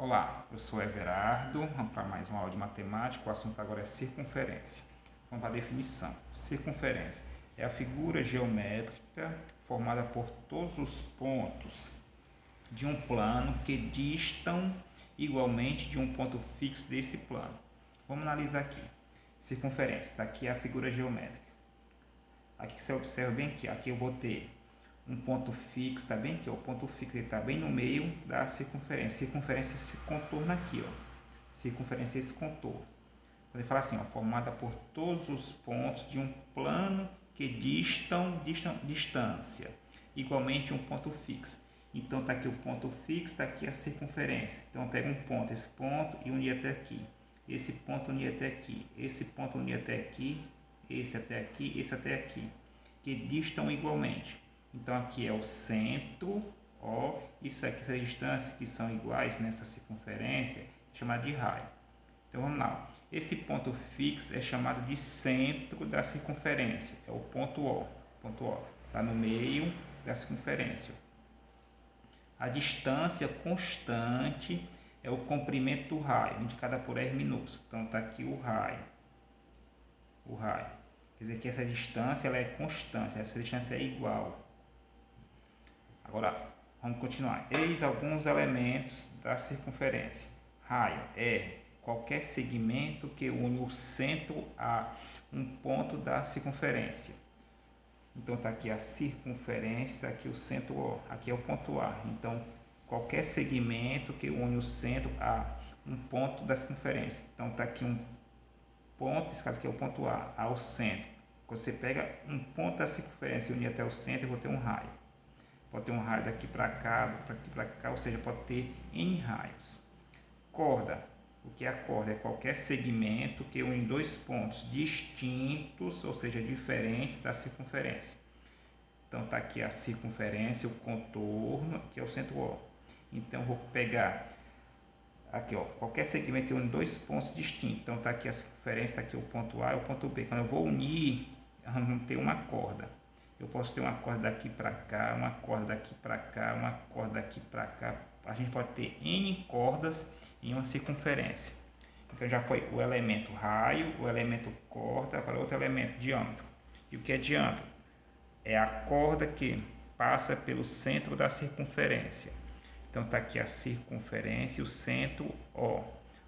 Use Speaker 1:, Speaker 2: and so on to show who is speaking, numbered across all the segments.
Speaker 1: Olá, eu sou Everardo, vamos para mais uma aula de matemática. O assunto agora é circunferência. Vamos para a definição. Circunferência é a figura geométrica formada por todos os pontos de um plano que distam igualmente de um ponto fixo desse plano. Vamos analisar aqui. Circunferência, daqui é a figura geométrica. Aqui você observa bem aqui eu vou ter um ponto fixo, tá bem? Que é o ponto fixo, ele está bem no meio da circunferência. Circunferência é esse contorno aqui, ó. Circunferência é esse contorno. Quando ele fala assim, ó, formada por todos os pontos de um plano que distam distância, igualmente um ponto fixo. Então tá aqui o ponto fixo, tá aqui a circunferência. Então eu pego um ponto, esse ponto e uni até aqui. Esse ponto uni até aqui. Esse ponto uni até aqui. Esse até aqui, esse até aqui. Que distam igualmente. Então aqui é o centro, ó, isso aqui, essas distâncias que são iguais nessa circunferência, é chamado de raio. Então vamos lá, esse ponto fixo é chamado de centro da circunferência, é o ponto O, está no meio da circunferência. A distância constante é o comprimento do raio, indicada por R minúsculo. Então está aqui o raio. Quer dizer que essa distância ela é constante, essa distância é igual. Agora, vamos continuar. Eis alguns elementos da circunferência. Raio é qualquer segmento que une o centro a um ponto da circunferência. Então, está aqui a circunferência, está aqui o centro O. Aqui é o ponto A. Então, qualquer segmento que une o centro a um ponto da circunferência. Então, está aqui um ponto, nesse caso aqui é o ponto A, ao centro. Quando você pega um ponto da circunferência e unir até o centro, eu vou ter um raio. Pode ter um raio daqui para cá, ou seja, pode ter N raios. Corda. O que é a corda? É qualquer segmento que une dois pontos distintos, ou seja, diferentes da circunferência. Então, está aqui a circunferência, o contorno, aqui é o centro O. Então, eu vou pegar aqui, ó, qualquer segmento que une dois pontos distintos. Então, está aqui a circunferência, está aqui o ponto A e o ponto B. Quando eu vou unir, vamos ter uma corda. Eu posso ter uma corda daqui para cá, uma corda daqui para cá, uma corda daqui para cá. A gente pode ter N cordas em uma circunferência. Então já foi o elemento raio, o elemento corda, agora outro elemento, diâmetro. E o que é diâmetro? É a corda que passa pelo centro da circunferência. Então está aqui a circunferência e o centro O.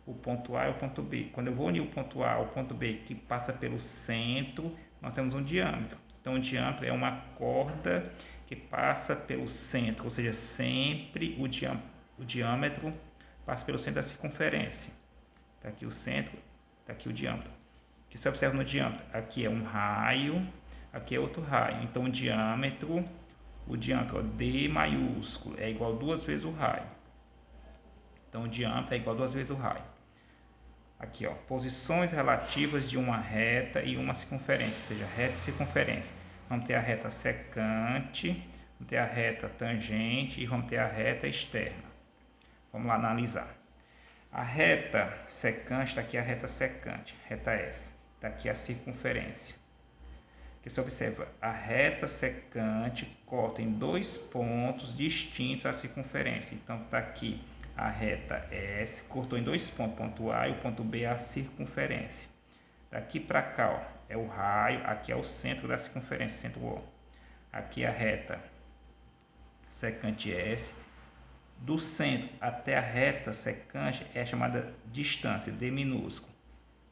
Speaker 1: O ponto A e o ponto B. Quando eu vou unir o ponto A ao ponto B que passa pelo centro, nós temos um diâmetro. Então, o diâmetro é uma corda que passa pelo centro, ou seja, sempre o diâmetro passa pelo centro da circunferência. Está aqui o centro, está aqui o diâmetro. O que você observa no diâmetro? Aqui é um raio, aqui é outro raio. Então, o diâmetro ó, D maiúsculo é igual a 2 vezes o raio. Então, o diâmetro é igual a 2 vezes o raio. Aqui, ó, posições relativas de uma reta e uma circunferência, ou seja, reta e circunferência. Vamos ter a reta secante, vamos ter a reta tangente e vamos ter a reta externa. Vamos lá analisar. A reta secante, está aqui a reta secante, reta S. Está aqui a circunferência. Aqui você observa, a reta secante corta em dois pontos distintos a circunferência. Então, está aqui a reta S, cortou em dois pontos, ponto A e o ponto B é a circunferência. Daqui para cá, ó, é o raio, aqui é o centro da circunferência, centro O. Aqui é a reta secante S. Do centro até a reta secante é chamada distância, D minúsculo.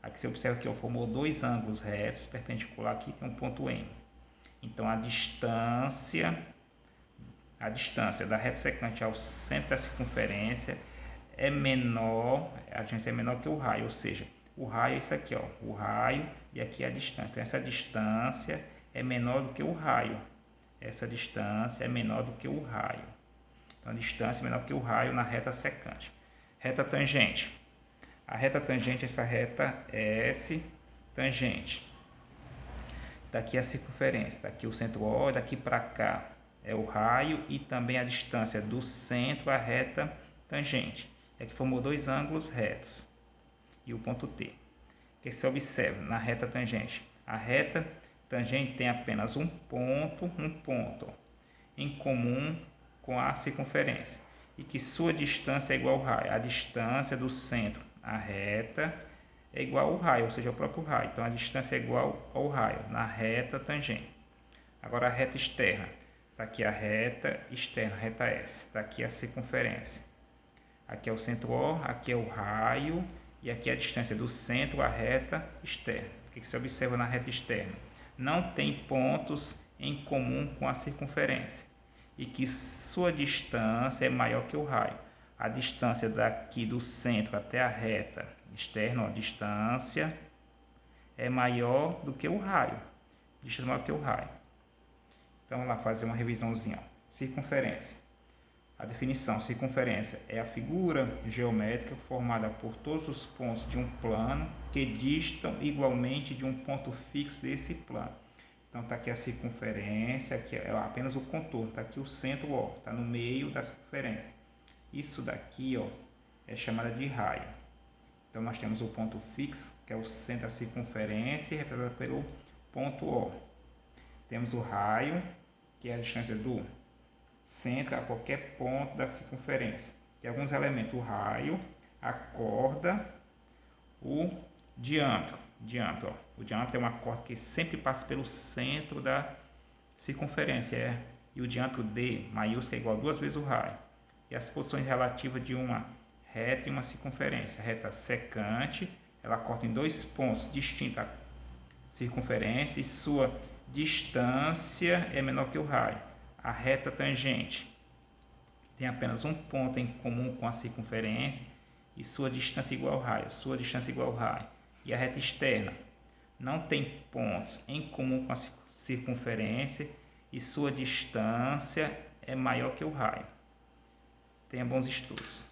Speaker 1: Aqui você observa que formou dois ângulos retos, perpendicular, aqui tem um ponto M. Então, a distância da reta secante ao centro da circunferência é menor, a distância é menor que o raio, ou seja, o raio é isso aqui, ó, o raio e aqui é a distância. Então, essa distância é menor do que o raio. Essa distância é menor do que o raio. Então, a distância é menor que o raio na reta secante. Reta tangente. A reta tangente é essa reta S tangente. Daqui a circunferência, daqui o centro O, daqui para cá é o raio e também a distância do centro à reta tangente. É que formou dois ângulos retos. E o ponto T. Que se observa na reta tangente. A reta tangente tem apenas um ponto em comum com a circunferência. e que sua distância é igual ao raio. A distância do centro à reta é igual ao raio, ou seja, ao próprio raio. Então, a distância é igual ao raio na reta tangente. Agora, a reta externa. Está aqui a reta externa, reta S. Está aqui a circunferência. Aqui é o centro O, aqui é o raio e aqui é a distância do centro à reta externa. O que você observa na reta externa? Não tem pontos em comum com a circunferência e que sua distância é maior que o raio. A distância daqui do centro até a reta externa, a distância é maior do que o raio. Distância maior que o raio. Então, vamos lá fazer uma revisãozinha. Circunferência. A definição: circunferência é a figura geométrica formada por todos os pontos de um plano que distam igualmente de um ponto fixo desse plano. Então, está aqui a circunferência, aqui é apenas o contorno, está aqui o centro O, está no meio da circunferência. Isso daqui, ó, é chamada de raio. Então, nós temos o ponto fixo, que é o centro da circunferência, representado pelo ponto O. Temos o raio, que é a distância do centro a qualquer ponto da circunferência. Tem alguns elementos: o raio, a corda, o diâmetro. O diâmetro é uma corda que sempre passa pelo centro da circunferência. E o diâmetro D maiúsculo é igual a 2 vezes o raio. E as posições relativas de uma reta e uma circunferência. A reta secante, ela corta em 2 pontos distintos a circunferência e sua distância é menor que o raio. A reta tangente tem apenas um ponto em comum com a circunferência e sua distância igual ao raio. E a reta externa não tem pontos em comum com a circunferência e sua distância é maior que o raio. Tenha bons estudos.